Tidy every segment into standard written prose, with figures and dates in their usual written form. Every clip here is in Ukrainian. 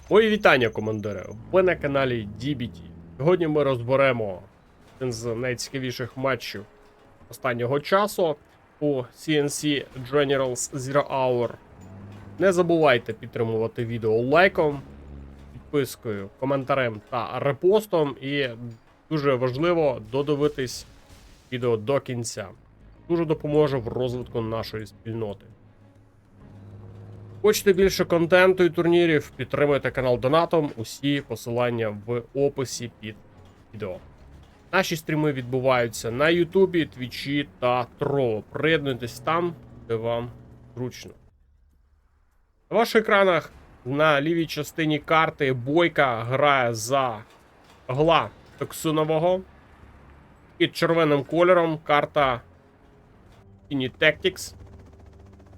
Мої вітання, командири! Ви на каналі DBT. Сьогодні ми розберемо один з найцікавіших матчів останнього часу у CNC Generals Zero Hour. Не забувайте підтримувати відео лайком, підпискою, коментарем та репостом. І дуже важливо додивитись відео до кінця. Дуже допоможе в розвитку нашої спільноти. Хочете більше контенту і турнірів, підтримуйте канал донатом, усі посилання в описі під відео. Наші стріми відбуваються на Ютубі, Твічі та Trovo. Приєднуйтесь там, де вам зручно. На ваших екранах на лівій частині карти Бойка грає за Гла Токсинового. Під червоним кольором карта Tiny Tactics.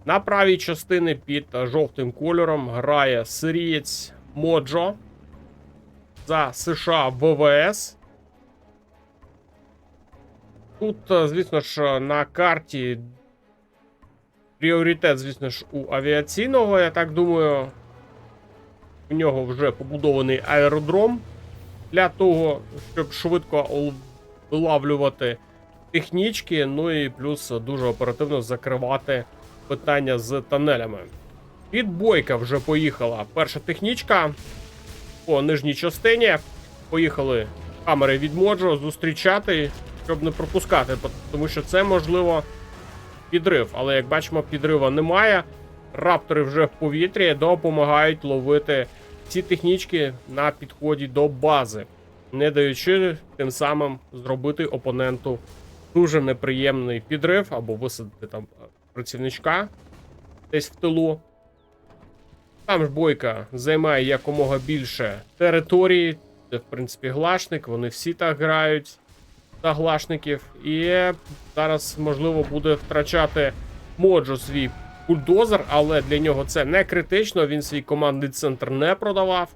На правій частині під жовтим кольором грає сирієць Моджо за США ВВС. Тут, звісно ж, на карті пріоритет, звісно ж, у авіаційного, я так думаю, у нього вже побудований аеродром для того, щоб швидко вилавлювати технічки, ну і плюс дуже оперативно закривати питання з тоннелями. Від Бойка вже поїхала перша технічка по нижній частині. Поїхали камери від Моджо зустрічати, щоб не пропускати, тому що це, можливо, підрив. Але, як бачимо, підрива немає. Раптори вже в повітрі допомагають ловити ці технічки на підході до бази, не даючи тим самим зробити опоненту дуже неприємний підрив або висадити там працівничка десь в тилу. Там ж Бойка займає якомога більше території. Це, в принципі, глашник. Вони всі так грають за глашників. І зараз, можливо, буде втрачати Моджо свій бульдозер, але для нього це не критично. Він свій командний центр не продавав.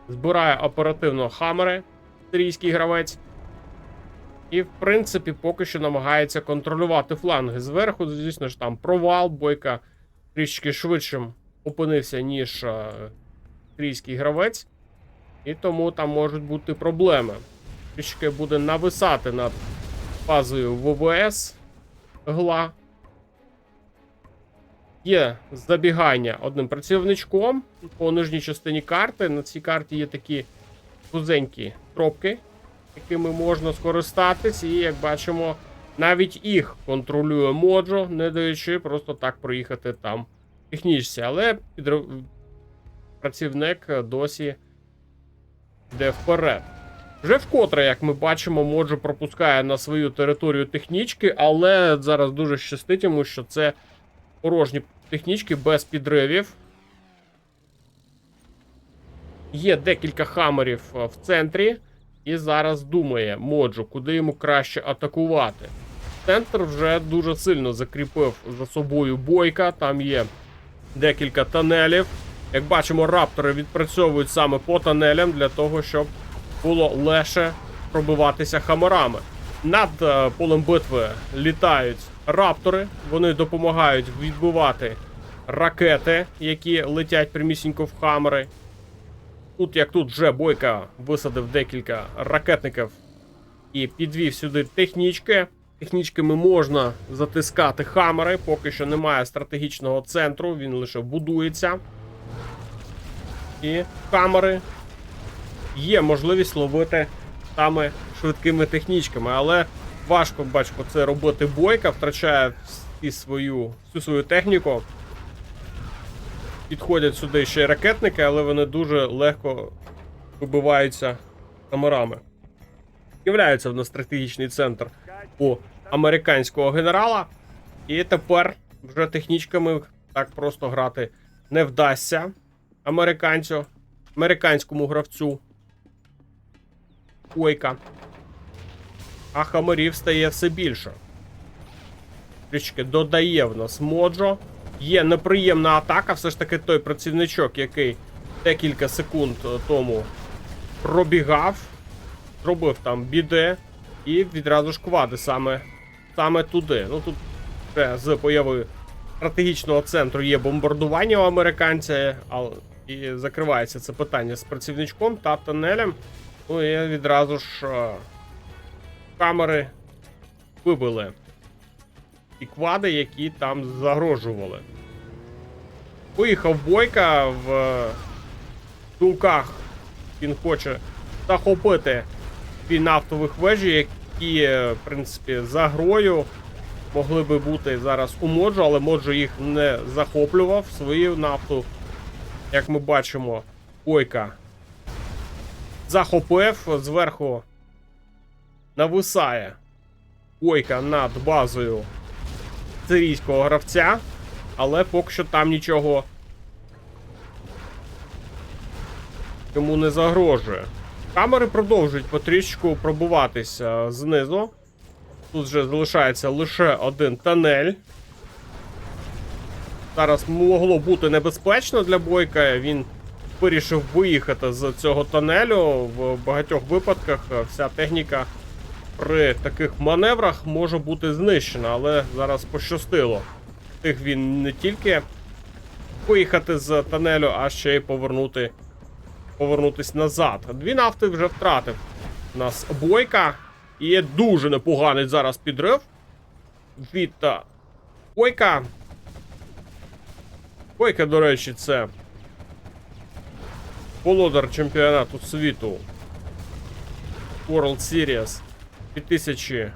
Збирає оперативно хамери, сирійський гравець. І, в принципі, поки що намагається контролювати фланги зверху. Звісно ж, там провал. Бойка трішки швидшим опинився, ніж сирійський гравець. І тому там можуть бути проблеми. Трішки буде нависати над базою ВВС Гла. Є забігання одним працівничком по нижній частині карти. На цій карті є такі вузенькі тропки, якими можна скористатись, і, як бачимо, навіть їх контролює Моджо, не даючи просто так проїхати там технічці. Але працівник досі йде вперед. Вже вкотре, як ми бачимо, Моджо пропускає на свою територію технічки, але зараз дуже щастить йому, що це порожні технічки без підривів. Є декілька хамерів в центрі. І зараз думає Моджо, куди йому краще атакувати. Центр вже дуже сильно закріпив за собою Бойка. Там є декілька тонелів. Як бачимо, раптори відпрацьовують саме по тонелям для того, щоб було легше пробиватися хамерами. Над полем битви літають раптори. Вони допомагають відбивати ракети, які летять прямісінько в хамери. Тут, як тут, вже Бойка висадив декілька ракетників і підвів сюди технічки. Технічками можна затискати хамери, поки що немає стратегічного центру, він лише будується. І хамери є можливість ловити саме швидкими технічками, але важко, бачимо, це робити Бойка, втрачає всю свою техніку. Підходять сюди ще й ракетники, але вони дуже легко вибиваються камерами. З'являється в нас стратегічний центр у американського генерала. І тепер вже технічками так просто грати не вдасться американському гравцю Бойка. А хамерів стає все більше. Трішки додає в нас Моджо. Є неприємна атака, все ж таки той працівничок, який декілька секунд тому пробігав, зробив там біде і відразу ж квади саме туди. Ну тут вже з появою стратегічного центру є бомбардування у американця, І закривається це питання з працівничком та тунелем. Ну і відразу ж камери вибили і квади, які там загрожували. Поїхав Бойка в думках. Він хоче захопити дві нафтових вежі, які, в принципі, за грою могли би бути зараз у Моджо, але Моджо їх не захоплював. Свою нафту, як ми бачимо, Бойка захопив. Зверху нависає Бойка над базою сирійського гравця, але поки що там нічого йому не загрожує. Камери продовжують потрішку пробуватися знизу. Тут вже залишається лише один тунель. Зараз могло бути небезпечно для Бойка. Він вирішив виїхати з цього тунелю. В багатьох випадках вся техніка при таких маневрах може бути знищена, але зараз пощастило. Встиг він не тільки виїхати з тунелю, а ще й повернутись назад. Дві нафти вже втратив у нас Бойка. І дуже непоганий зараз підрив від Бойка. Бойка, до речі, це володар чемпіонату світу World Series 2000.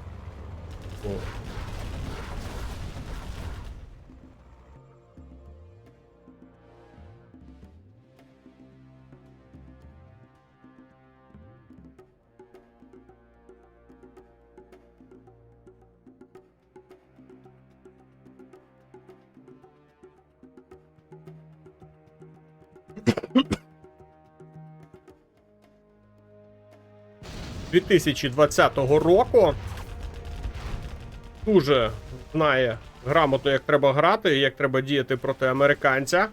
2020 року. Дуже знає грамотно, як треба грати, як треба діяти проти американця.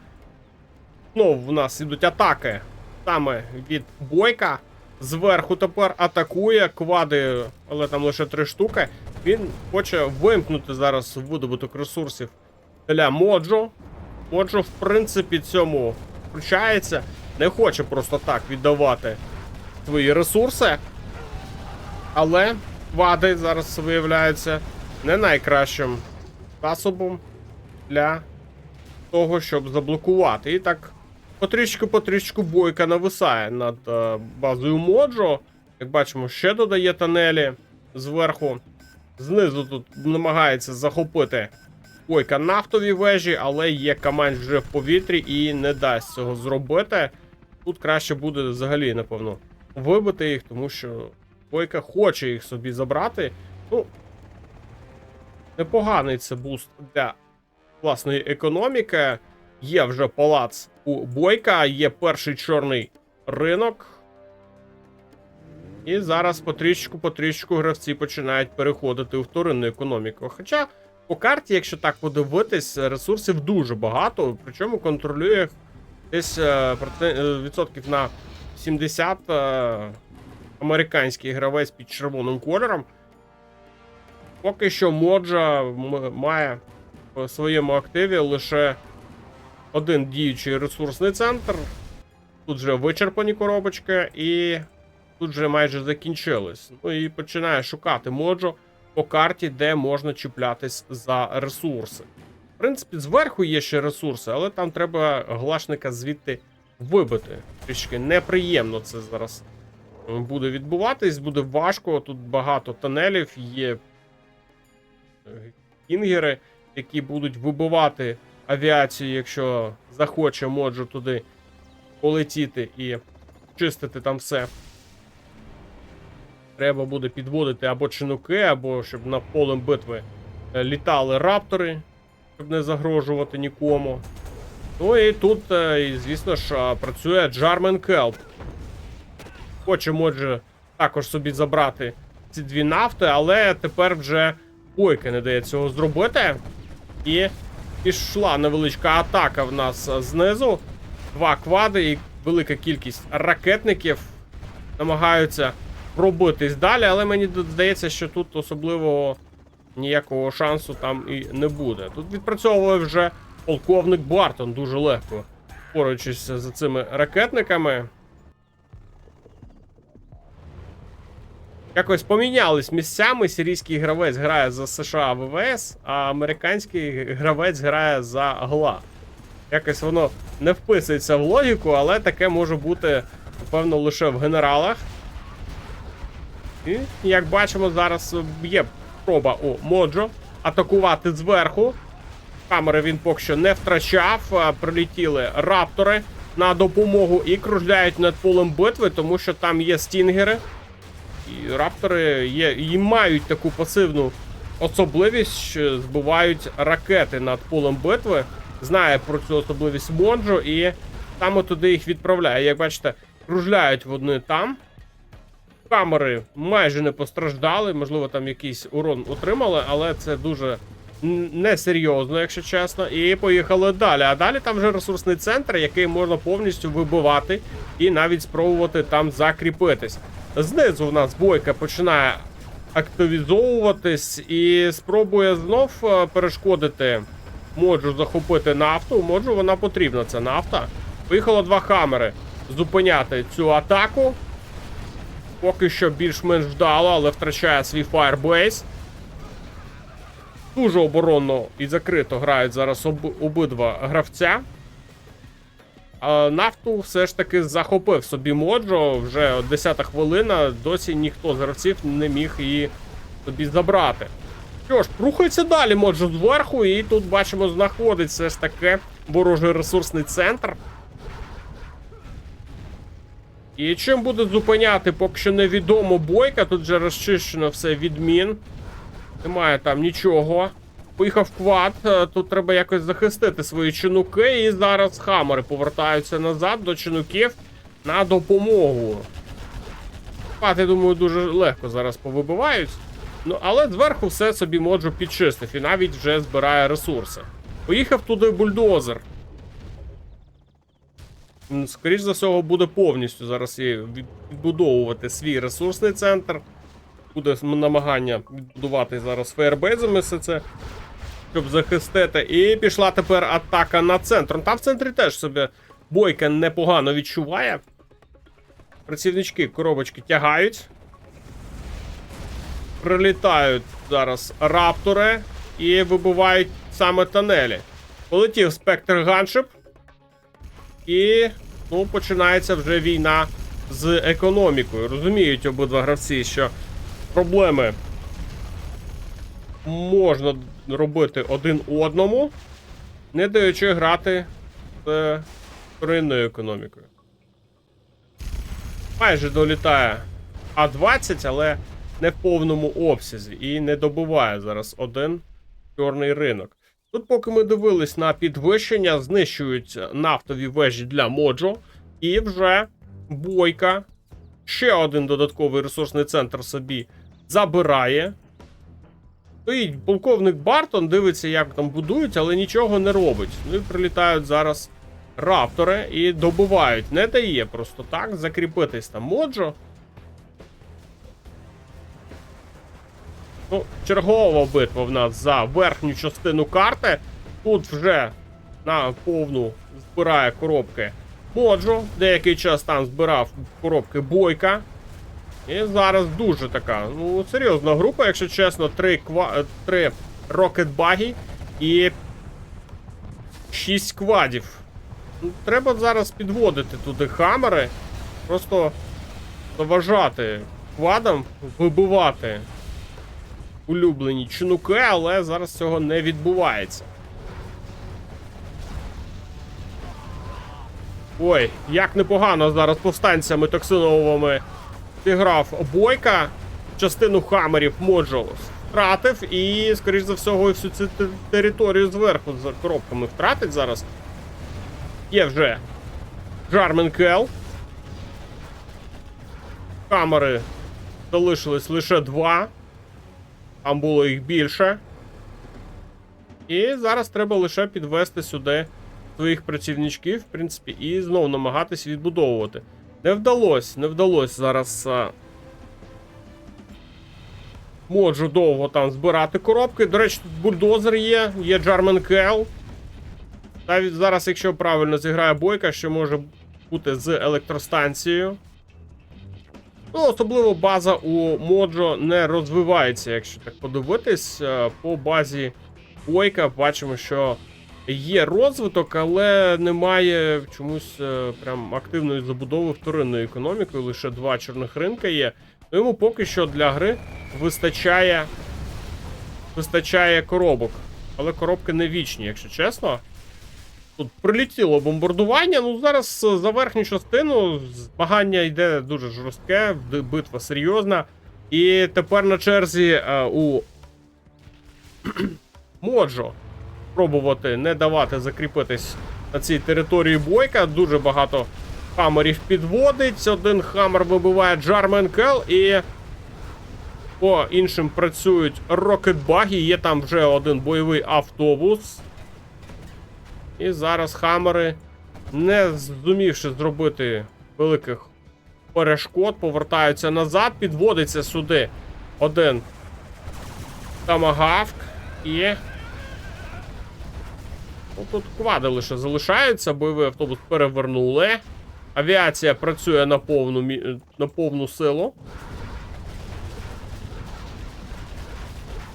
Знову в нас ідуть атаки саме від Бойка. Зверху тепер атакує квади, але там лише 3 штуки. Він хоче вимкнути зараз видобуток ресурсів для Моджо. Моджо, в принципі, цьому включається. Не хоче просто так віддавати свої ресурси. Але квади зараз виявляються не найкращим засобом для того, щоб заблокувати. І так потрішку Бойка нависає над базою Моджо. Як бачимо, ще додає тунелі зверху. Знизу тут намагається захопити Бойка нафтові вежі, але є Камань вже в повітрі і не дасть цього зробити. Тут краще буде взагалі, напевно, вибити їх, тому що Бойка хоче їх собі забрати. Ну, непоганий це буст для власної економіки. Є вже палац у Бойка, є перший чорний ринок. І зараз потрішку гравці починають переходити у вторинну економіку. Хоча по карті, якщо так подивитись, ресурсів дуже багато, причому контролює десь відсотків на 70 американський гравець під червоним кольором. Поки що Моджа має в своєму активі лише один діючий ресурсний центр. Тут вже вичерпані коробочки і тут вже майже закінчились. Ну і починає шукати Моджо по карті, де можна чіплятись за ресурси. В принципі, зверху є ще ресурси, але там треба глашника звідти вибити. Трішки неприємно це зараз буде відбуватись, буде важко. Тут багато тунелів, є кінгери, які будуть вибивати авіацію, якщо захоче Моджо туди полетіти і чистити там все. Треба буде підводити або чинуки, або щоб на полем битви літали раптори, щоб не загрожувати нікому. Ну і тут, звісно ж, працює Джармен Келп. Хоче Моджо також собі забрати ці дві нафти, але тепер вже Бойка не дає цього зробити. І пішла невеличка атака в нас знизу. 2 квади і велика кількість ракетників намагаються пробитись далі, але мені здається, що тут особливого ніякого шансу там і не буде. Тут відпрацьовує вже полковник Бартон дуже легко. поруючись за цими ракетниками. Якось помінялись місцями. Сирійський гравець грає за США ВВС, а американський гравець грає за ГЛА. Якось воно не вписується в логіку, але таке може бути, напевно, лише в генералах. І, як бачимо, зараз є спроба у Моджо атакувати зверху. Камери він поки що не втрачав. Прилетіли раптори на допомогу і кружляють над полем битви, тому що там є стінгери. І раптори є, і мають таку пасивну особливість, що збивають ракети над полем битви. Знає про цю особливість Моджо і саме туди їх відправляє. Як бачите, кружляють вони там. Камери майже не постраждали, можливо, там якийсь урон отримали, але це дуже несерйозно, якщо чесно. І поїхали далі. А далі там вже ресурсний центр, який можна повністю вибивати і навіть спробувати там закріпитись. Знизу у нас бойка починає активізовуватись і спробує знов перешкодити Моджу захопити нафту. Моджу вона потрібна, ця нафта. Поїхало 2 хамери зупиняти цю атаку. Поки що більш-менш вдало, але втрачає свій Firebase. Дуже оборонно і закрито грають зараз обидва гравця. Нафту все ж таки захопив собі Моджо. Вже 10-та хвилина, досі ніхто з гравців не міг її собі забрати. Що ж, рухається далі Моджо зверху, і тут бачимо, знаходиться все ж таки ворожий ресурсний центр. І чим буде зупиняти, поки що невідомо бойка. Тут вже розчищено все від мін. Немає там нічого. Поїхав квад. Тут треба якось захистити свої чинуки. І зараз хамери повертаються назад до чинуків на допомогу. Квад, я думаю, дуже легко зараз повибивають. Ну, але зверху все собі Моджо підчистив. І навіть вже збирає ресурси. Поїхав туди бульдозер. Скоріше за всього, буде повністю зараз відбудовувати свій ресурсний центр. Буде намагання відбудувати зараз фаєрбейзами все це, щоб захистити. І пішла тепер атака на центр. Там в центрі теж собі бойка непогано відчуває. Працівнички коробочки тягають. Прилітають зараз раптори і вибивають саме тунелі. Полетів спектр ганшип. І, ну, починається вже війна з економікою. Розуміють обидва гравці, що проблеми можна робити один одному, не даючи грати з вторинною економікою. Майже долітає А-20, але не в повному обсязі. І не добиває зараз один чорний ринок. Тут, поки ми дивились на підвищення, знищують нафтові вежі для Моджо. І вже бойка ще один додатковий ресурсний центр собі забирає. Стоїть полковник Бартон, дивиться, як там будують, але нічого не робить. Ну і прилітають зараз раптори і добивають. Не дає просто так закріпитись там Моджо. Ну, чергова битва в нас за верхню частину карти. Тут вже на повну збирає коробки Моджо. Деякий час там збирав коробки бойка. І зараз дуже така, ну, серйозна група, якщо чесно. 3 рокетбаги і 6 квадів. Ну, треба зараз підводити туди хамери. Просто заважати квадам, вибивати улюблені чинуки, але зараз цього не відбувається. Ой, як непогано зараз повстанцями токсиновими зіграв бойка. Частину хамерів Моджо втратив і, скоріш за всього, і всю цю територію зверху за коробками втратить зараз. Є вже Jarmen Kell. Камери залишились лише 2. Там було їх більше. І зараз треба лише підвести сюди своїх працівничків, в принципі, і знову намагатись відбудовувати. Не вдалося зараз Моджо довго там збирати коробки. До речі, тут бульдозер є Jarmen Kell. Навіть зараз, якщо правильно зіграє Бойка, що може бути з електростанцією. Ну, особливо база у Моджо не розвивається, якщо так подивитись. По базі Бойка бачимо, що є розвиток, але немає чомусь прям активної забудови вторинної економіки, лише 2 чорних ринка є. Ну, йому поки що для гри вистачає коробок. Але коробки не вічні, якщо чесно. Тут прилетіло бомбардування, ну зараз за верхню частину змагання йде дуже жорстке, битва серйозна. І тепер на черзі у Моджо пробувати не давати закріпитись на цій території Бойка. Дуже багато хамерів підводить. Один хамер вибиває Джарменкел і по іншим працюють рокетбаги. Є там вже один бойовий автобус. І зараз хамери, не зумівши зробити великих перешкод, повертаються назад. Підводиться сюди один тамагавк і... Ну, тут квади лише залишаються, бойовий автобус перевернули. Авіація працює на повну силу.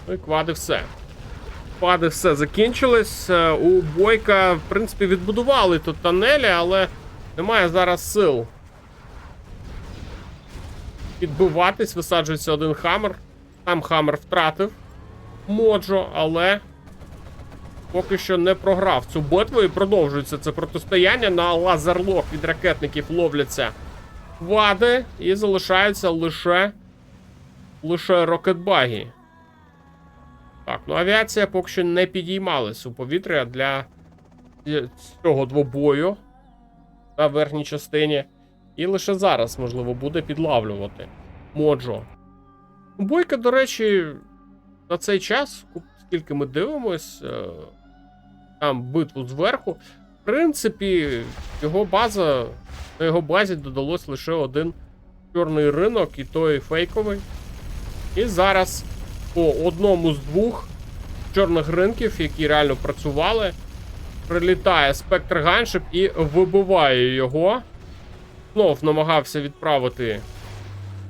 Ну і квади все. Квади все закінчились. У Бойка, в принципі, відбудували тут тунелі, але немає зараз сил підбиватись. Висаджується один хамер. Там хамер втратив Моджо, але поки що не програв цю битву і продовжується це протистояння. На лазерлок від ракетників ловляться квади і залишаються лише рокетбаги. Так, ну авіація поки що не підіймалась у повітря для цього двобою на верхній частині. І лише зараз, можливо, буде підлавлювати Моджо. Бойка, до речі, на цей час, скільки ми дивимось, там битву зверху, в принципі, на його базі додалось лише один чорний ринок, і той фейковий. І зараз по одному з 2 чорних ринків, які реально працювали, прилітає Спектр Ганшип і вибиває його. Знов намагався відправити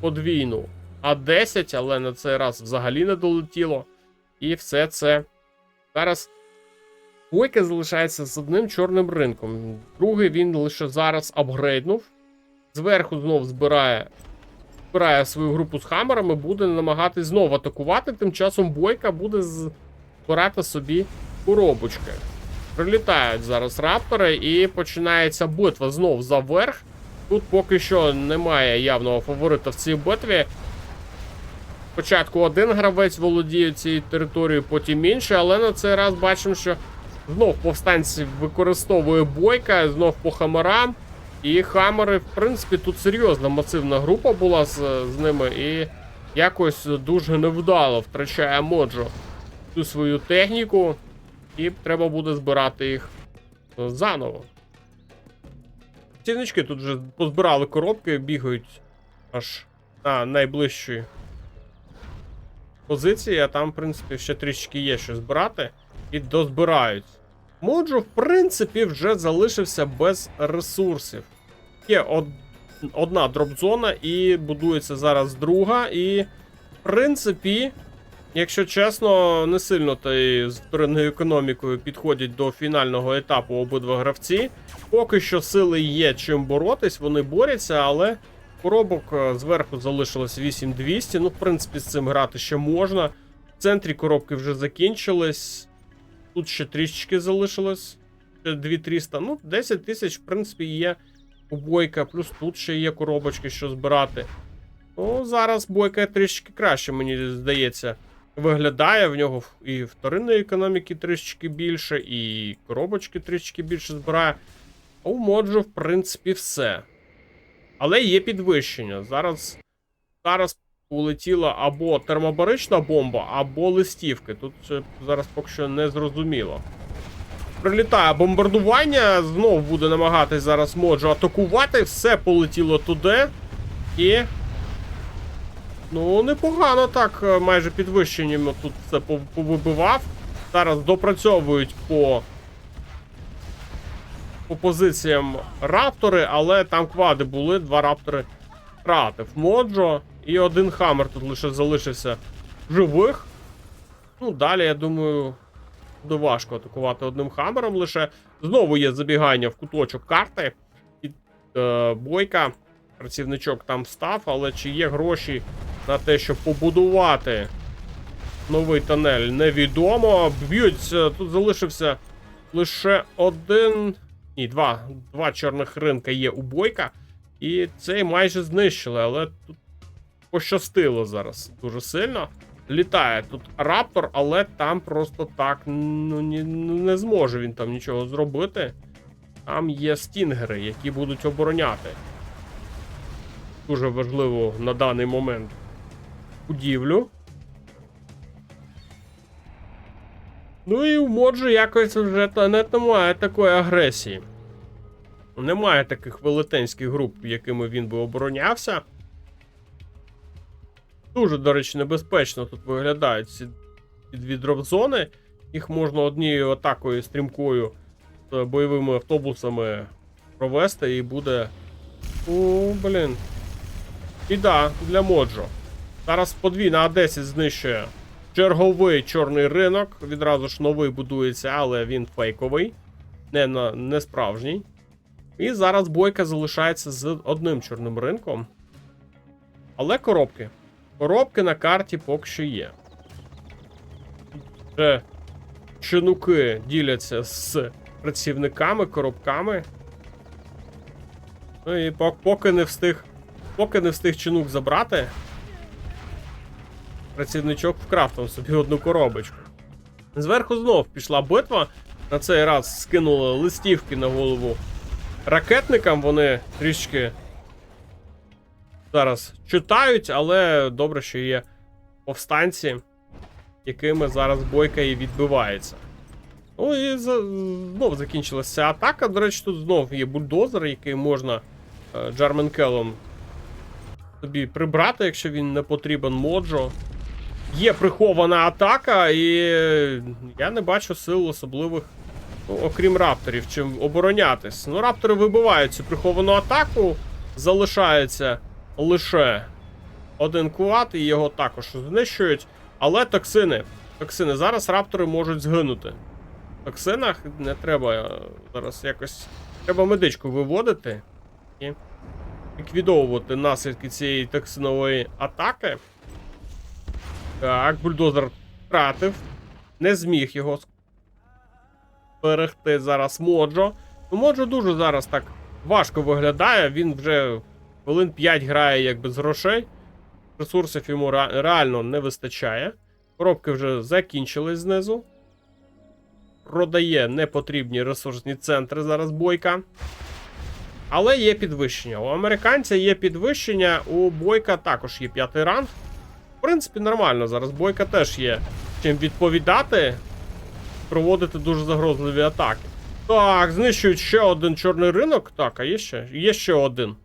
подвійну А-10, але на цей раз взагалі не долетіло. І все це. Зараз Бойка залишається з одним чорним ринком. Другий він лише зараз апгрейднув. Зверху знов збирає свою групу з хамерами, буде намагатись знову атакувати. Тим часом Бойка буде збирати собі коробочки. Прилітають зараз раптори і починається битва знов за верх. Тут поки що немає явного фаворита в цій битві. Спочатку один гравець володіє цією територією, потім інший, але на цей раз бачимо, що знов повстанці використовує Бойка, знов по хамерам. І хамери, в принципі, тут серйозна масивна група була з ними, і якось дуже невдало втрачає Моджо цю свою техніку, і треба буде збирати їх заново. Цівнички тут вже позбирали коробки, бігають аж на найближчі позиції, а там, в принципі, ще трішки є що збирати, і дозбирають. Моджо, в принципі, вже залишився без ресурсів. Є одна дроп-зона і будується зараз друга. І, в принципі, якщо чесно, не сильно та й з вторинною економікою підходять до фінального етапу обидва гравці. Поки що сили є чим боротись, вони борються, але коробок зверху залишилось 8200. Ну, в принципі, з цим грати ще можна. В центрі коробки вже закінчились. Тут ще трішечки залишилось. Ще 2300. Ну, 10 тисяч, в принципі, є у Бойка. Плюс тут ще є коробочки, що збирати. Ну, зараз Бойка трішечки краще, мені здається, виглядає. В нього і вторинної економіки трішечки більше, і коробочки трішечки більше збирає. А у Моджо, в принципі, все. Але є підвищення. Зараз улетіла або термобарична бомба, або листівки. Тут зараз поки що не зрозуміло. Прилітає бомбардування, знов буде намагатись зараз Моджо атакувати, все полетіло туди. І... ну, непогано так, майже підвищенням тут все повибивав. Зараз допрацьовують по по позиціям раптори, але там квади були, 2 раптори втратив Моджо, і 1 Хаммер тут лише залишився живих. Ну, далі, я думаю, буде важко атакувати 1 Хаммером лише. Знову є забігання в куточок карти. І Бойка, працівничок там став, але чи є гроші на те, щоб побудувати новий тунель, невідомо. Б'ються, тут залишився лише 1... Ні, два чорних ринка є у Бойка. І цей майже знищили, але тут пощастило зараз дуже сильно. Літає тут раптор, але там просто так не зможе він там нічого зробити. Там є стінгери, які будуть обороняти. Дуже важливо на даний момент будівлю. Ну і у Моджо якось вже немає такої агресії. Немає таких велетенських груп, якими він би оборонявся. Дуже, до речі, небезпечно тут виглядають ці дві дроп-зони. Їх можна однією атакою стрімкою з бойовими автобусами провести і буде... О, блін. Біда для Моджо. Зараз подвійна А10 знищує черговий чорний ринок. Відразу ж новий будується, але він фейковий. Не справжній. І зараз Бойка залишається з одним чорним ринком. Але коробки. Коробки на карті поки що є. Вже чинуки діляться з працівниками, коробками. Ну і поки не встиг чинук забрати, працівничок вкрафтав собі одну коробочку. Зверху знов пішла битва. На цей раз скинули листівки на голову ракетникам. Вони трішки зараз читають, але добре, що є повстанці, якими зараз Бойка і відбивається. Ну і знов закінчилася атака. До речі, тут знов є бульдозер, який можна Джарменкелом собі прибрати, якщо він не потрібен Моджо. Є прихована атака, і я не бачу сил особливих, ну, окрім рапторів, чим оборонятись. Ну, раптори вибивають цю приховану атаку, залишається лише 1 квад, і його також знищують. Але токсини. Зараз раптори можуть згинути. В токсинах не треба зараз якось... Треба медичку виводити і ліквідовувати наслідки цієї токсинової атаки. Так, бульдозер втратив. Не зміг його зберегти зараз Моджо. Ну, Моджо дуже зараз так важко виглядає. Він вже хвилин 5 грає як без грошей. Ресурсів йому реально не вистачає. Коробки вже закінчились знизу. Продає непотрібні ресурсні центри зараз Бойка. Але є підвищення. У американця є підвищення, у Бойка також є 5-й ранг. В принципі, нормально. Зараз Бойка теж є чим відповідати, проводити дуже загрозливі атаки. Так, знищують ще один чорний ринок. Так, а є ще? Є ще один.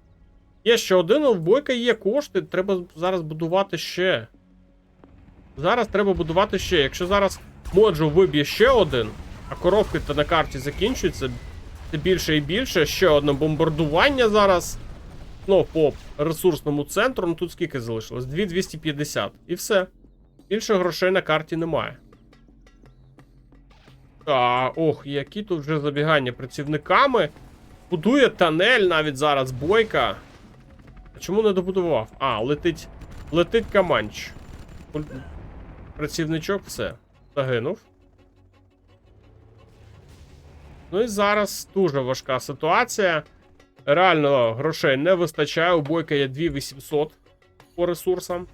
Є ще один, у Бойка є кошти, треба зараз будувати ще. Зараз треба будувати ще. Якщо зараз Моджо виб'є ще один, а коробки-то на карті закінчуються, це більше і більше. Ще одне бомбардування зараз. Ну, по ресурсному центру, ну тут скільки залишилось? 2250. І все. Більше грошей на карті немає. Ох, які тут вже забігання працівниками. Будує тунель навіть зараз Бойка. А чому не добудував? Летить Каманч. Працівничок, все. Загинув. Ну і зараз дуже важка ситуація. Реально грошей не вистачає. У Бойка є 2800 по ресурсам.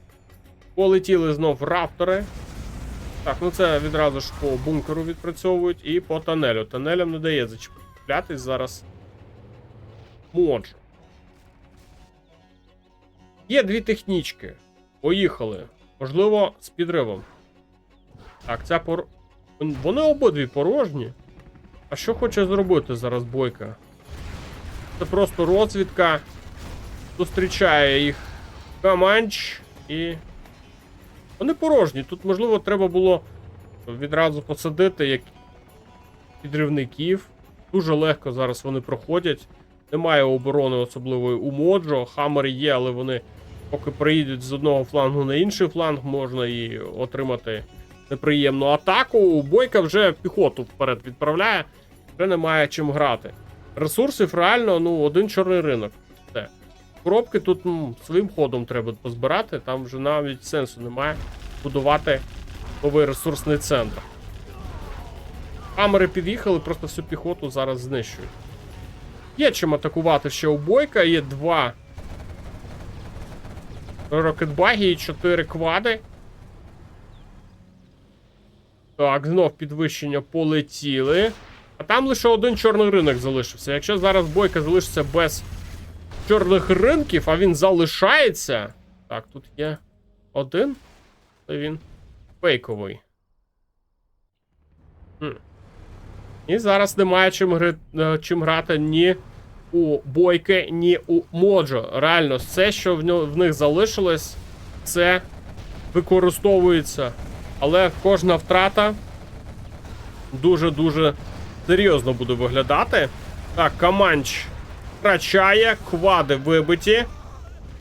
Полетіли знов раптори. Так, ну це відразу ж по бункеру відпрацьовують і по тунелю. Тунелям не дає зачіплятись зараз Моджо. Є 2 технічки. Поїхали. Можливо, з підривом. Так, вони обидві порожні. А що хоче зробити зараз Бойка? Це просто розвідка. Зустрічає їх Каманч і... Вони порожні. Тут, можливо, треба було відразу посадити як підривників. Дуже легко зараз вони проходять. Немає оборони особливої у Моджо. Хаммери є, але вони поки приїдуть з одного флангу на інший фланг, можна і отримати неприємну атаку. Бойка вже піхоту вперед відправляє, вже немає чим грати. Ресурсів реально, ну, один чорний ринок. Все. Коробки тут своїм ходом треба позбирати, там вже навіть сенсу немає будувати новий ресурсний центр. Хаммери під'їхали, просто всю піхоту зараз знищують. Є чим атакувати ще у Бойка, є 2 рокетбаги і 4 квади. Так, знов підвищення полетіли. А там лише один чорний ринок залишився. Якщо зараз Бойка залишиться без чорних ринків, а він залишається... Так, тут є один. Це він фейковий. І зараз немає чим грати ні у Бойки, ні у Моджо. Реально, все, що в них залишилось, це використовується. Але кожна втрата дуже-дуже серйозно буде виглядати. Так, Каманч втрачає, квади вибиті.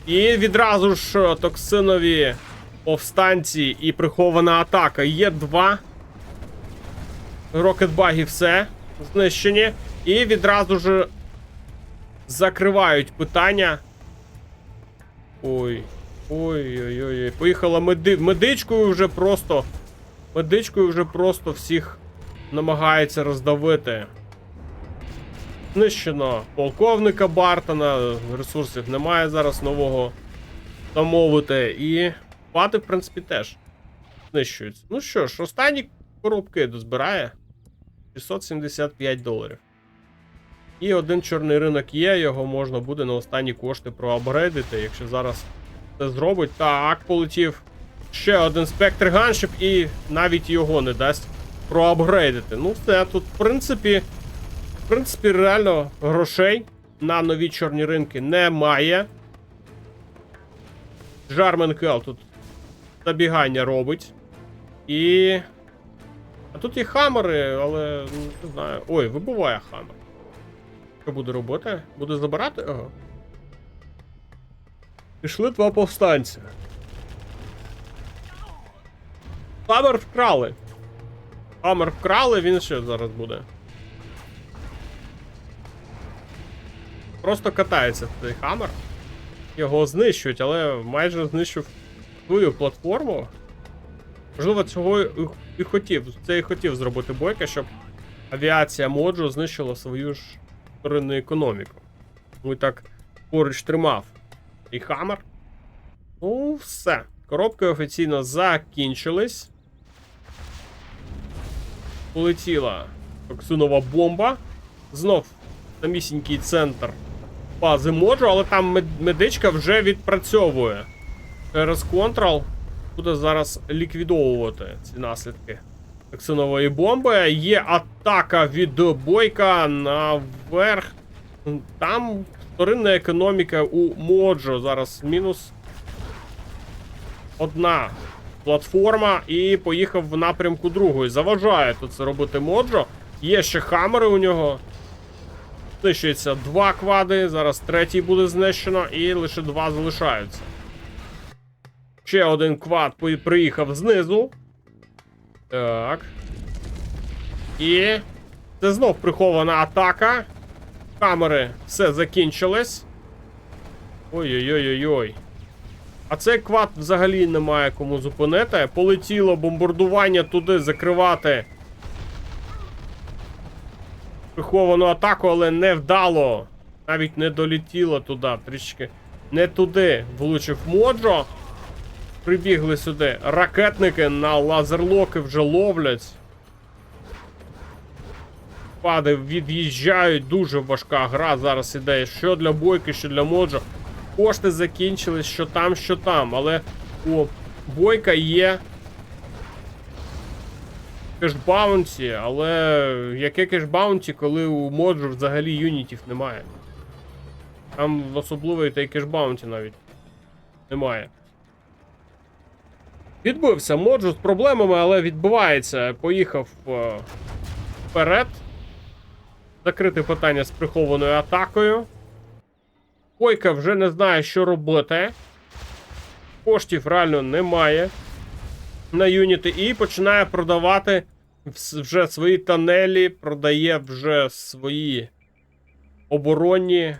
І відразу ж токсинові повстанці і прихована атака. Є 2 рокетбаги, все знищені. І відразу ж закривають питання. Ой-ой-ой. Поїхала медичкою вже просто. Медичкою вже просто всіх намагається роздавити. Знищено полковника Бартона. Ресурсів немає зараз нового замовити. І плати, в принципі, теж знищуються. Ну що ж, останні коробки дозбирає. $675. І один чорний ринок є, його можна буде на останні кошти проапгрейдити, якщо зараз це зробить. Так, полетів ще один спектр ганшип, і навіть його не дасть проапгрейдити. Ну все, тут в принципі реально грошей на нові чорні ринки немає. Жарменкел тут забігання робить. І... А тут є хаммери, але не знаю. Ой, вибиває хаммер. Що буде робити? Буде забирати? Ага. Пішли 2 повстанці. Хаммер вкрали. Хаммер вкрали, він що зараз буде? Просто катається цей хаммер. Його знищують, але майже знищив свою платформу. Можливо, цього і хотів. Це і хотів зробити Бойка, щоб авіація Моджо знищила свою ж вторинну економіку. Ну і так поруч тримав і хаммер. Ну, все. Коробки офіційно закінчились. Полетіла токсинова бомба. Знов самісінький центр бази Моджо, але там медичка вже відпрацьовує. Через контрол буде зараз ліквідовувати ці наслідки токсинової бомби. Є атака від Бойка наверх. Там вторинна економіка у Моджо. Зараз мінус одна платформа і поїхав в напрямку другої. Заважає тут це робити Моджо. Є ще хаммери у нього. Знищується 2 квади, зараз 3-й буде знищено і лише 2 залишаються. Ще один квад приїхав знизу. Так. І це знов прихована атака. Камери все закінчились. Ой-ой-ой-ой-ой. А цей квад взагалі немає кому зупинити. Полетіло бомбардування туди закривати приховану атаку, але не вдало. Навіть не долетіло туди. Трішки не туди влучив Моджо. Прибігли сюди ракетники на лазерлоки вже ловлять. Пади від'їжджають, дуже важка гра зараз іде. Що для Бойки, що для Моджо. Кошти закінчились, що там. Але у Бойка є кешбаунті, але яке кешбаунті, коли у Моджо взагалі юнітів немає? Там особливої та й кешбаунті навіть немає. Відбився Моджо з проблемами, але відбувається. Поїхав вперед. закрити питання з прихованою атакою. Бойка вже не знає, що робити. Коштів реально немає на юніти. І починає продавати вже свої тонелі, продає вже свої оборонні.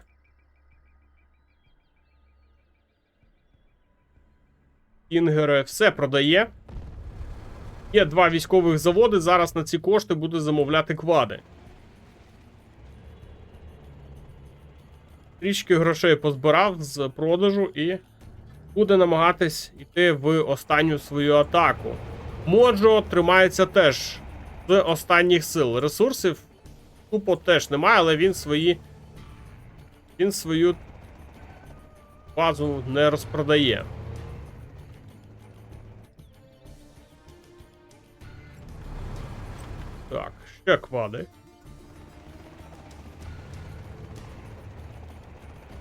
Кінгери, все продає. Є 2 військових заводи, зараз на ці кошти буде замовляти квади. Трішки грошей позбирав з продажу і буде намагатись йти в останню свою атаку. Моджо тримається теж з останніх сил. Ресурсів тупо теж немає, але він свою базу не розпродає. Так, ще квади.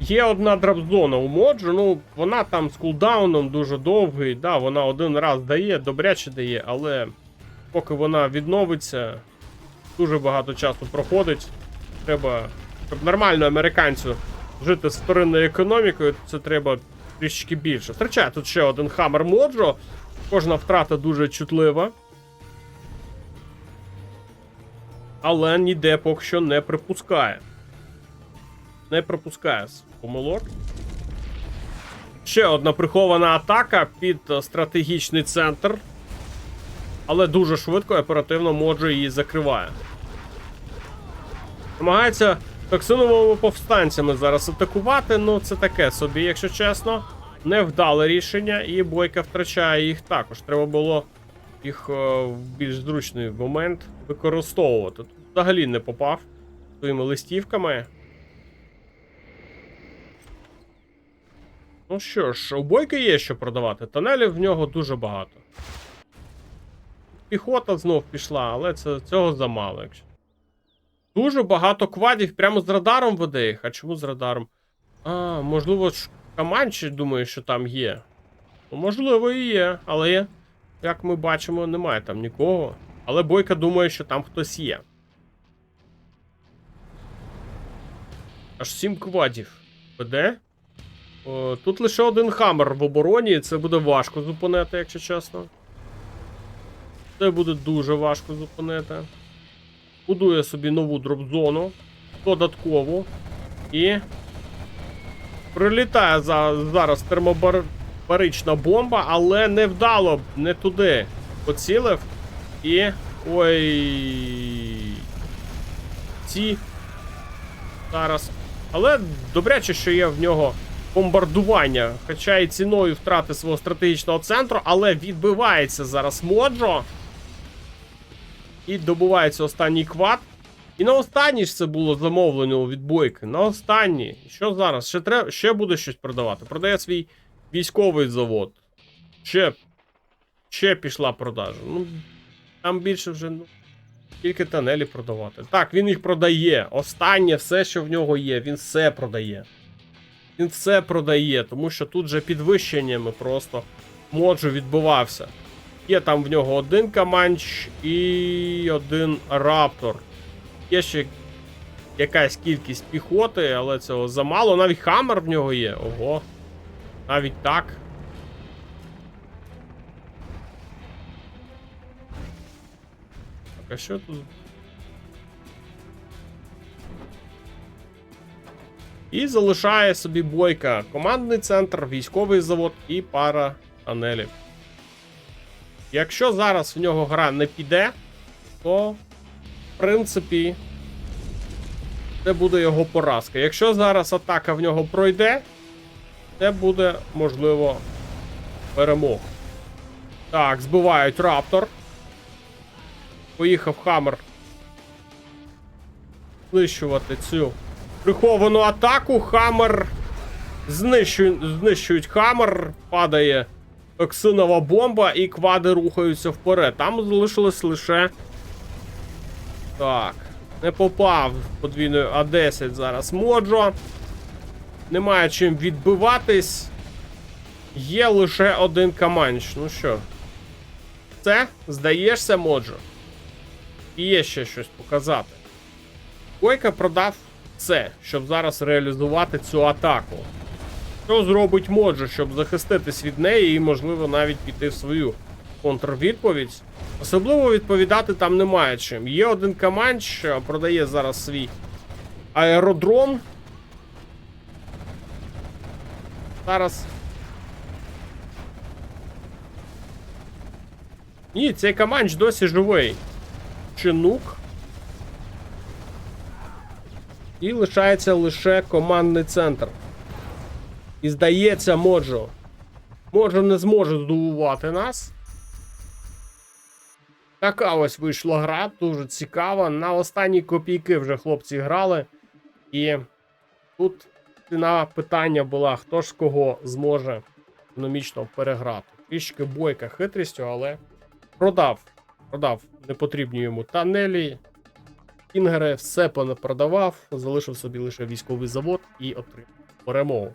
Є одна драпзона у Моджо, ну, вона там з кулдауном дуже довгий, да, вона один раз дає, добряче дає, але поки вона відновиться, дуже багато часу проходить. Треба, щоб нормально американцю жити з вторинною економікою, це треба трішки більше. Втрачає тут ще один Хаммер Моджо, кожна втрата дуже чутлива. Але ніде поки що не припускає. Не пропускає помилок. Ще одна прихована атака під стратегічний центр. Але дуже швидко і оперативно Моджо її закриває. Намагається токсиновими повстанцями зараз атакувати, ну це таке собі, якщо чесно. Невдале рішення, і Бойка втрачає їх також. Треба було їх в більш зручний момент використовувати. Тут взагалі не попав своїми листівками. Ну що ж, у Бойка є що продавати. Тонелів в нього дуже багато. Піхота знов пішла, але цього замало. Якщо. Дуже багато квадів прямо з радаром веде їх. А чому з радаром? А, можливо, Каманчі думає, що там є. Ну, можливо, і є, але, як ми бачимо, немає там нікого. Але Бойка думає, що там хтось є. Аж 7 квадів веде. Тут лише один Хаммер в обороні, і це буде важко зупинити, якщо чесно. Це буде дуже важко зупинити. Будує собі нову дропзону, додаткову. І прилітає зараз термобарична бомба, але невдало, не туди поцілив. І... ой... Ці... Зараз... Але добряче, що є в нього бомбардування, хоча і ціною втрати свого стратегічного центру, але відбивається зараз Моджо. І добувається останній квад. І на останній ж це було замовлено від Бойки. На останній. Що зараз? Ще буде щось продавати. Продає свій військовий завод. Ще пішла продажа. Ну, там більше вже, ну, тільки тонелі продавати. Так, він їх продає. Останнє, все, що в нього є, він все продає. Він все продає, тому що тут же підвищеннями просто Моджо відбувався. Є там в нього один Каманч і один Раптор. Є ще якась кількість піхоти, але цього замало. Навіть Хаммер в нього є. Ого. Навіть так. Так, а що тут? І залишає собі Бойка командний центр, військовий завод і пара тонелів. Якщо зараз в нього гра не піде, то, в принципі, це буде його поразка. Якщо зараз атака в нього пройде, це буде, можливо, перемога. Так, збивають Раптор. Поїхав Хаммер знищувати цю приховану атаку. Хаммер знищують Хаммер, падає токсинова бомба і квади рухаються вперед. Там залишилось лише... Так, не попав подвійною А10 зараз Моджо. Немає чим відбиватись. Є лише один Каманч. Ну що, це, здаєшся, Моджо? І є ще щось показати. Бойко продав все, щоб зараз реалізувати цю атаку. Що зробить Моджо, щоб захиститись від неї і, можливо, навіть піти в свою контрвідповідь? Особливо відповідати там немає чим. Є один команд, що продає зараз свій аеродрон. Зараз. Ні, цей команд досі живий. Чинук. І лишається лише командний центр. І здається, Моджо не зможе здивувати нас. Така ось вийшла гра, дуже цікава. На останні копійки вже хлопці грали. І тут ціна питання була, хто ж кого зможе економічно переграти. Трішки Бойко хитрістю, але продав непотрібні йому тонелі, кінгери, все продавав, залишив собі лише військовий завод і отримав перемогу.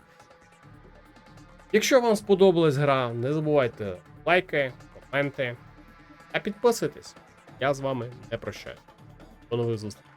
Якщо вам сподобалась гра, не забувайте лайки, коменти та підписуйтесь. Я з вами не прощаюсь. До нових зустрічей.